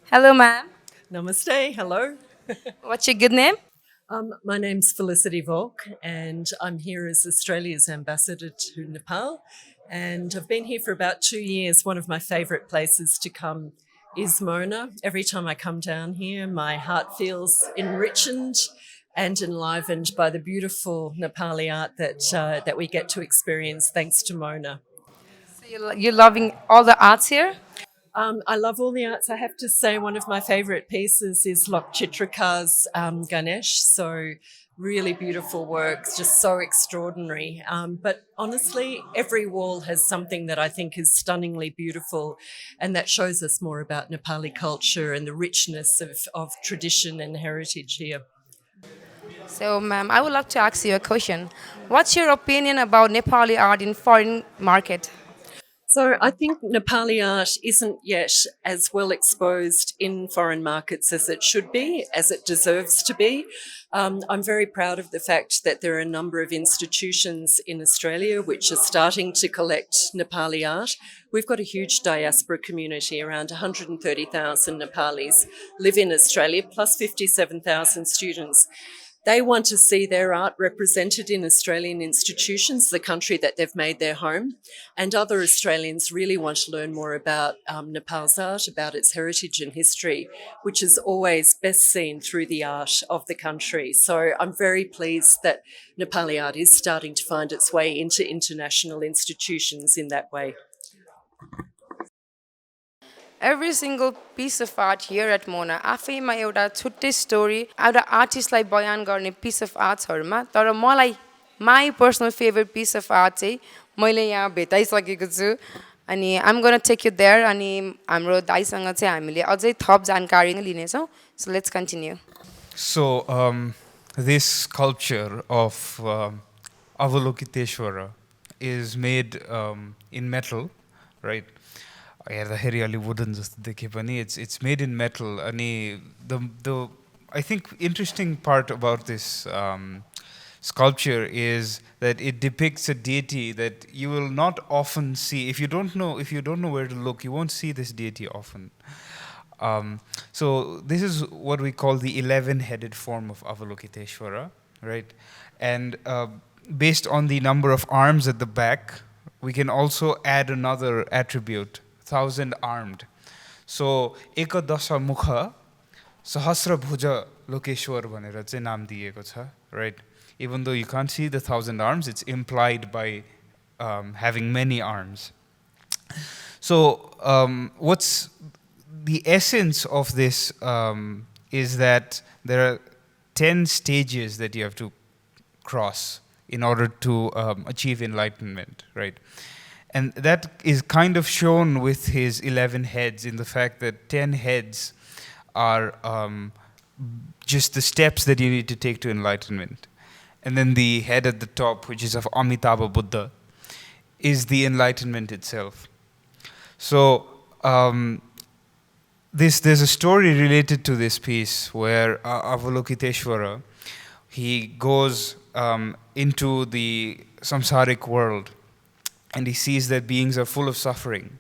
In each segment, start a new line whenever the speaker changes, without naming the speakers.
Hello, ma'am.
Namaste, hello.
What's your good name?
My name's Felicity Volk, and I'm here as Australia's ambassador to Nepal. And I've been here for about 2 years. One of my favourite places to come is Mona. Every time I come down here, my heart feels enriched and enlivened by the beautiful Nepali art that we get to experience thanks to Mona.
So you're loving all the arts here?
I love all the arts. I have to say, one of my favourite pieces is Lok Chitrakar's Ganesh. So, really beautiful works, just so extraordinary. But honestly, every wall has something that I think is stunningly beautiful, and that shows us more about Nepali culture and the richness of tradition and heritage here.
So, ma'am, I would like to ask you a question. What's your opinion about Nepali art in foreign market?
So I think Nepali art isn't yet as well exposed in foreign markets as it should be, as it deserves to be. I'm very proud of the fact that there are a number of institutions in Australia which are starting to collect Nepali art. We've got a huge diaspora community, around 130,000 Nepalis live in Australia, plus 57,000 students. They want to see their art represented in Australian institutions, the country that they've made their home. And other Australians really want to learn more about Nepal's art, about its heritage and history, which is always best seen through the art of the country. So I'm very pleased that Nepali art is starting to find its way into international institutions in that way.
Every single piece of art here at Mona आफैमा एउटा छुट्टै story एउटा आर्टिस्टलाई बयान गर्ने पिस of आर्ट्सहरूमा तर मलाई my personal favourite piece of art चाहिँ मैले यहाँ भेटाइसकेको छु अनि आइम गोना टेक यु देयर अनि हाम्रो दाइसँग चाहिँ हामीले अझै थप जानकारी नै लिनेछौँ so let's continue
So, this sculpture of Avalokiteshvara is made in metal, right? हेर्दाखेरि अलि वुडन जस्तो देखे पनि it's made in metal. अनि the I think interesting part about this sculpture is that it depicts a deity that you will not often see. If you don't know where to look, you won't see this deity often. So this is what we call the 11-headed form of Avalokiteshvara, right? And based on the number of arms at the back, we can also add another attribute, 1,000-armed. So ekadasha mukha sahasra bhuja lokeshwar bhanera चाहिँ नाम दिएको छ, right? Even though you can't see the 1,000 arms, it's implied by having many arms. So what's the essence of this is that there are 10 stages that you have to cross in order to achieve enlightenment, right? And that is kind of shown with his 11 heads in the fact that 10 heads are just the steps that you need to take to enlightenment. And then the head at the top, which is of Amitabha Buddha, is the enlightenment itself. So there's a story related to this piece where Avalokiteshvara, he goes into the samsaric world and he sees that beings are full of suffering.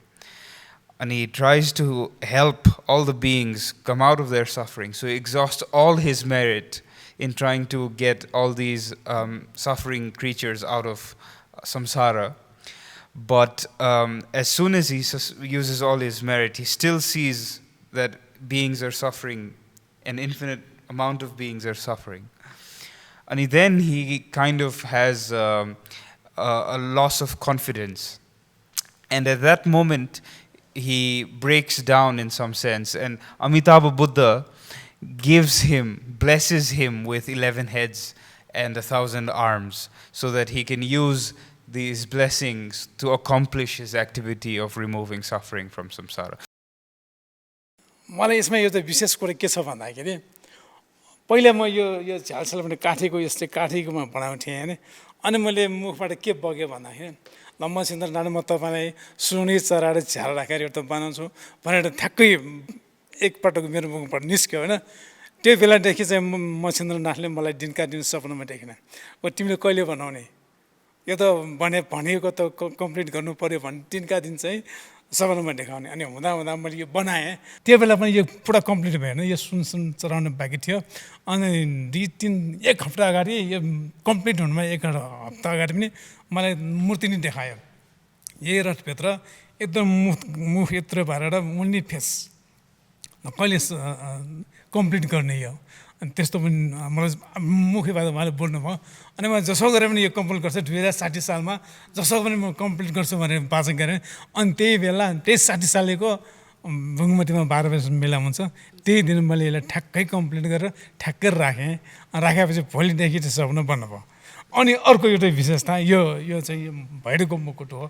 And he tries to help all the beings come out of their suffering. So he exhausts all his merit in trying to get all these suffering creatures out of samsara. But as soon as he uses all his merit, he still sees that beings are suffering, an infinite amount of beings are suffering. And then he kind of has a loss of confidence. And at that moment, he breaks down in some sense. And Amitabha Buddha blesses him with 11 heads and 1,000 arms so that he can use these blessings to accomplish his activity of removing suffering from samsara.
मलाई यसमा एउटा विशेष कुरा के छ भन्दाखेरि पहिला म यो झ्यालसाल भने काठीको यस्तै काठीकोमा बनाउँथेँ होइन अनि मैले मुखबाट के बग्यो भन्दाखेरि ल मसिन्द्र नानी म तपाईँलाई सुनी चराएर झ्याल राखेर एउटा बनाउँछु भनेर ठ्याक्कै एकपटक मेरो मुखबाट निस्क्यो होइन त्यो बेलादेखि चाहिँ मसिन्द्रनाथले मलाई दिनका दिन सपनामा देखिन तिमीले कहिले बनाउने यो त भनेको त कम्प्लिट गर्नु पऱ्यो भने दिनका दिन चाहिँ सपनामा देखाउने अनि हुँदा हुँदा मैले यो बनाएँ त्यो बेला पनि यो पुरा कम्प्लिट भएन यो सुन चढाउनु बाँकी थियो अनि 1 हप्ता अगाडि यो कम्प्लिट हुनुमा 1 हप्ता अगाडि पनि मलाई मूर्ति नै देखायो यही रथभित्र एकदम मुख यत्रो भएर मुन्नी फेस कहिले कम्प्लिट गर्ने यो अनि त्यस्तो पनि मलाई मुखबाट उहाँले बोल्नुभयो अनि म जसो गरेर पनि यो कम्प्लिट गर्छु 2060 सालमा जसो पनि म कम्प्लिट गर्छु भनेर वाचन गरेँ अनि त्यही बेला त्यही 60 सालको भुङमतीमा 12 बजे मेला हुन्छ त्यही दिन मैले यसलाई ठ्याक्कै कम्प्लिट गरेर ठ्याक्कै राखेपछि भोलिदेखि चाहिँ सपना बन्द भयो अनि अर्को एउटा विशेषता यो चाहिँ यो भैरवको मुकुट हो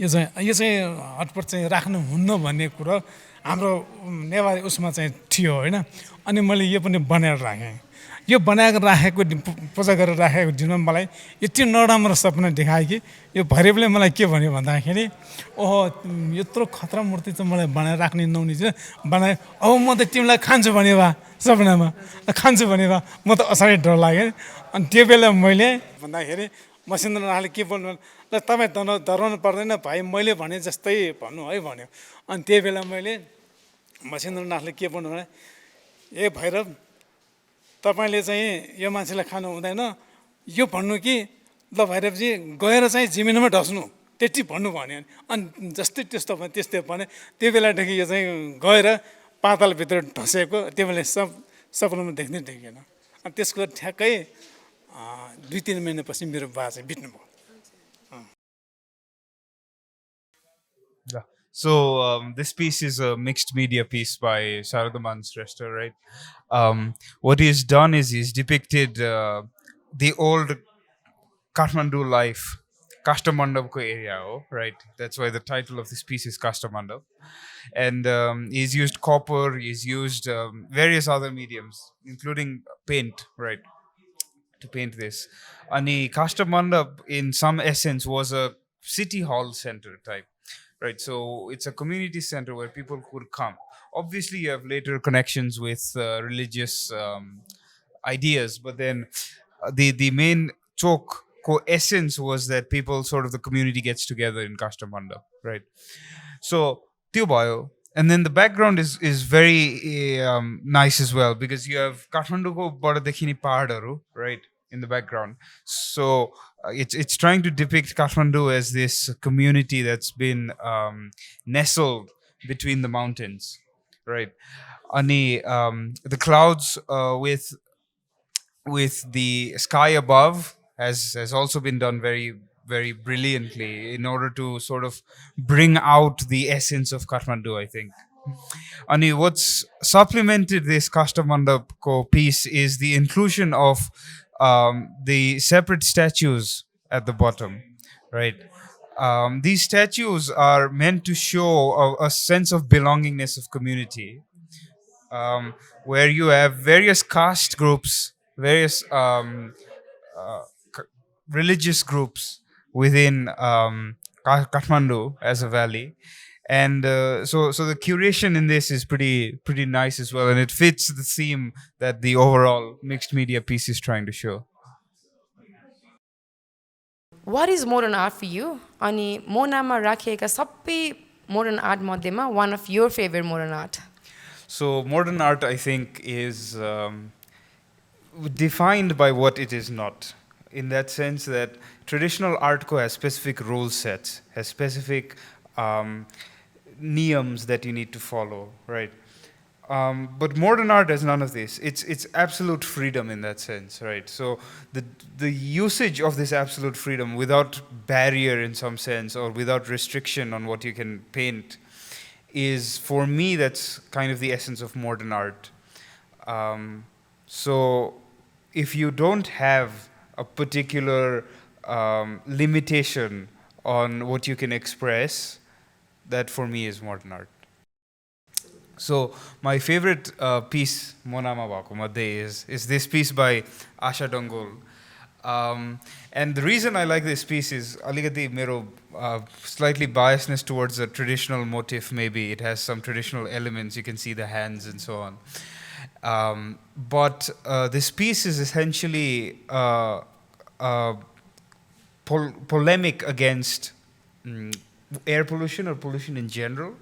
यो चाहिँ हटपट चाहिँ राख्नु हुन्न भन्ने कुरो हाम्रो नेवारी उसमा चाहिँ थियो होइन अनि मैले यो पनि बनाएर राखेँ यो बनाएर राखेको पूजा गरेर राखेको दिनमा मलाई यति नराम्रो सपना देखायो कि यो भैरवले मलाई के भन्यो भन्दाखेरि ओहो यत्रो खतरा मूर्ति चाहिँ मलाई बनाएर राख्ने नहुने चाहिँ बनाए अब म त तिमीलाई खान्छु भने भए सपनामा खान्छु भने भए म त असाध्यै डर लाग्यो अनि त्यो बेला मैले भन्दाखेरि मसिन्द्रनाथले के बोल्नु ल तपाईँ डराउनु पर्दैन भाइ मैले भने जस्तै भन्नु है भन्यो अनि त्यो बेला मैले मसिन्द्रनाथले के भन्नु भने ए भैरव तपाईँले चाहिँ यो मान्छेलाई खानु हुँदैन यो भन्नु कि ल भैरवजी गएर चाहिँ जमिनमा ढस्नु त्यति भन्नु भन्यो अनि जस्तै त्यस्तै भने त्यो बेलादेखि यो चाहिँ गएर पातालभित्र ढसेको त्यो बेला सपनामा देख्नै देखिएन अनि त्यसको ठ्याक्कै 2-3 महिनापछि मेरो बा चाहिँ बित्नुभयो
So this piece is a mixed media piece by Sharadaman Shrestha, right? What he's done is he's depicted the old Kathmandu life, Kastamandapko area, right? That's why the title of this piece is Kastamandap. And he's used copper, he's used various other mediums, including paint, right? To paint this. Ani Kastamandap, in some essence, was a city hall center type. Right, so it's a community center where people could come. Obviously, you have later connections with religious ideas, but then the main essence was that people, sort of the community, gets together in Kastamanda, right? So Tio and then the background is very nice as well because you have Kathmandu ko bada dekhini pahadaru, right, in the background. So it's trying to depict Kathmandu as this community that's been nestled between the mountains, right? Ani the clouds with the sky above has also been done very, very brilliantly in order to sort of bring out the essence of Kathmandu, I think. Ani, what's supplemented this Kastamandapko piece is the inclusion of the separate statues at the bottom, right? These statues are meant to show a sense of belongingness of community, where you have various caste groups, various religious groups within Kathmandu as a valley. And so the curation in this is pretty nice as well, and it fits the theme that the overall mixed media piece is trying to show.
What is modern art for you? Ani Monama राखिएका सबै modern art मध्येमा one of your favorite modern art?
So modern art, I think, is defined by what it is not. In that sense that traditional art has specific rule sets, has specific niyams that you need to follow, right? But modern art has none of this. It's absolute freedom in that sense, right? So the usage of this absolute freedom without barrier in some sense or without restriction on what you can paint is, for me, that's kind of the essence of modern art. So if you don't have a particular limitation on what you can express, that for me is modern art. So my favorite piece, Monama Bako Madhe, is this piece by Asha Dongol. And the reason I like this piece is aligati mero slightly biasness towards a traditional motif. Maybe it has some traditional elements. You can see the hands and so on. But this piece is essentially polemic against air pollution or pollution in general,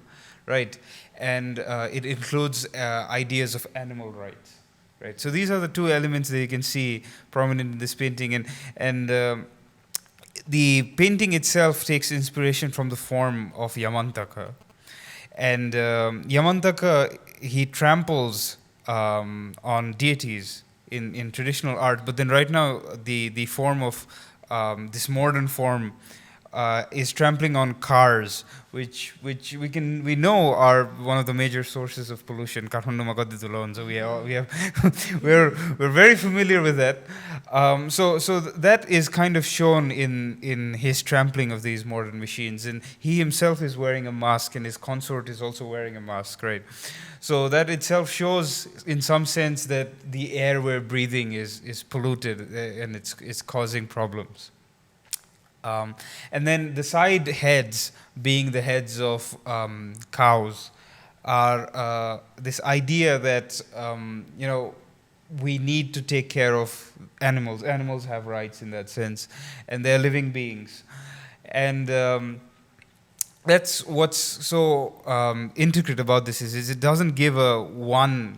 right? And it includes ideas of animal rights. Right. So these are the two elements that you can see prominent in this painting, and the painting itself takes inspiration from the form of Yamantaka, and Yamantaka, he tramples on deities in traditional art, but then right now the form of this modern form is trampling on cars, which we know are one of the major sources of pollution. Kathmandu ma gaddi dhula huncha. We have we're very familiar with that. So that is kind of shown in his trampling of these modern machines, and he himself is wearing a mask, and his consort is also wearing a mask, right? So that itself shows, in some sense, that the air we're breathing is polluted, and it's causing problems. And then the side heads, being the heads of cows, are this idea that we need to take care of animals. Animals have rights in that sense, and they're living beings. And that's what's so intricate about this is it doesn't give a one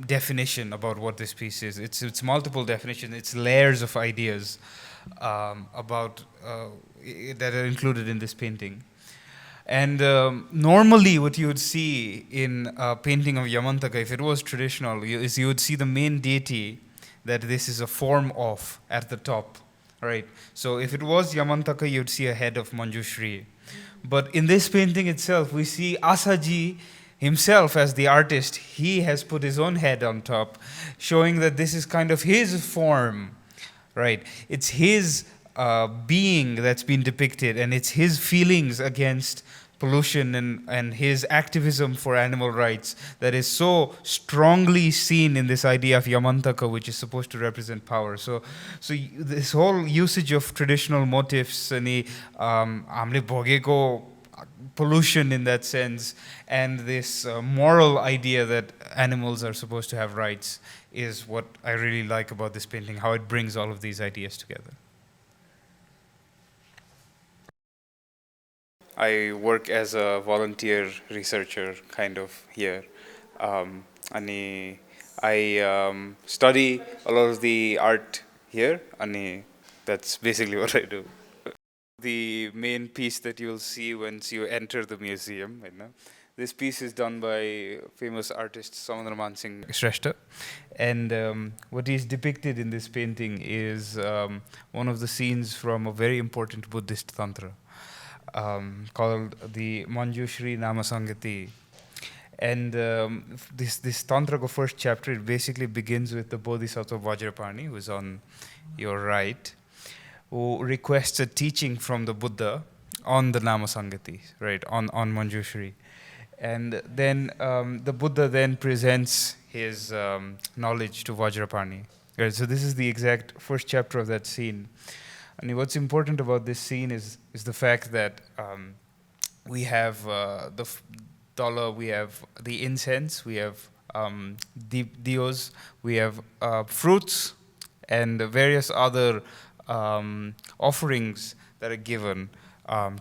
definition about what this piece is. It's multiple definitions. It's layers of ideas about that are included in this painting. And normally what you would see in a painting of Yamantaka, if it was traditional, is you would see the main deity that this is a form of at the top, right? So if it was Yamantaka, you'd see a head of Manjushri. But in this painting itself, we see Asaji himself as the artist. He has put his own head on top, showing that this is kind of his form, right? It's his being that's been depicted, and it's his feelings against pollution and his activism for animal rights that is so strongly seen in this idea of Yamantaka, which is supposed to represent power. So this whole usage of traditional motifs and hamle bhogeko pollution in that sense, and this moral idea that animals are supposed to have rights is what I really like about this painting, how it brings all of these ideas together. I work as a volunteer researcher kind of here. And I study a lot of the art here, and that's basically what I do. The main piece that you'll see once you enter the museum, this piece is done by famous artist Samandraman Singh Shrestha, and what is depicted in this painting is one of the scenes from a very important Buddhist tantra called the Manjushri Namasangati. And this tantra ko first chapter, it basically begins with the Bodhisattva Vajrapani, who is on your right, who requests a teaching from the Buddha on the Namasangati, right, on Manjushri. And then the Buddha then presents his knowledge to Vajrapani. Right, so this is the exact first chapter of that scene. And what's important about this scene is the fact that we have the dollar, we have the incense, we have diyos, we have fruits, and various other offerings that are given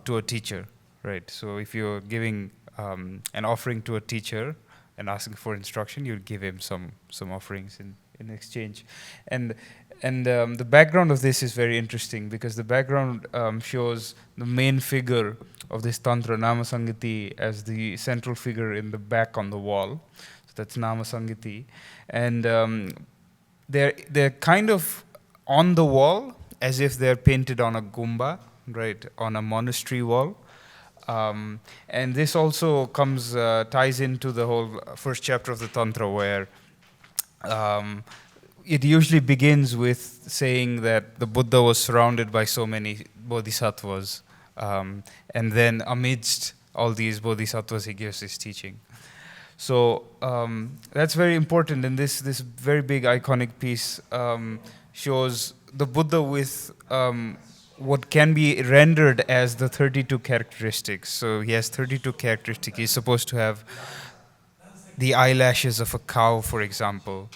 to a teacher, right? So if you're giving an offering to a teacher and asking for instruction, you'd give him some offerings in exchange. And the background of this is very interesting because the background shows the main figure of this Tantra, Namasangati, as the central figure in the back on the wall. So that's Namasangati. And they're kind of on the wall as if they're painted on a gumba, right, on a monastery wall. And this also ties into the whole first chapter of the Tantra, where it usually begins with saying that the Buddha was surrounded by so many bodhisattvas, and then amidst all these bodhisattvas, he gives his teaching. So that's very important, and this very big iconic piece shows the Buddha with what can be rendered as the 32 characteristics. So he has 32 characteristics. He's supposed to have the eyelashes of a cow, for example.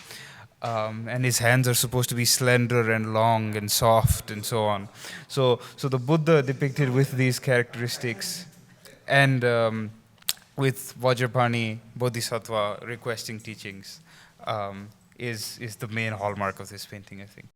And his hands are supposed to be slender and long and soft and so on. So the Buddha depicted with these characteristics, and with Vajrapani Bodhisattva requesting teachings, is the main hallmark of this painting, I think.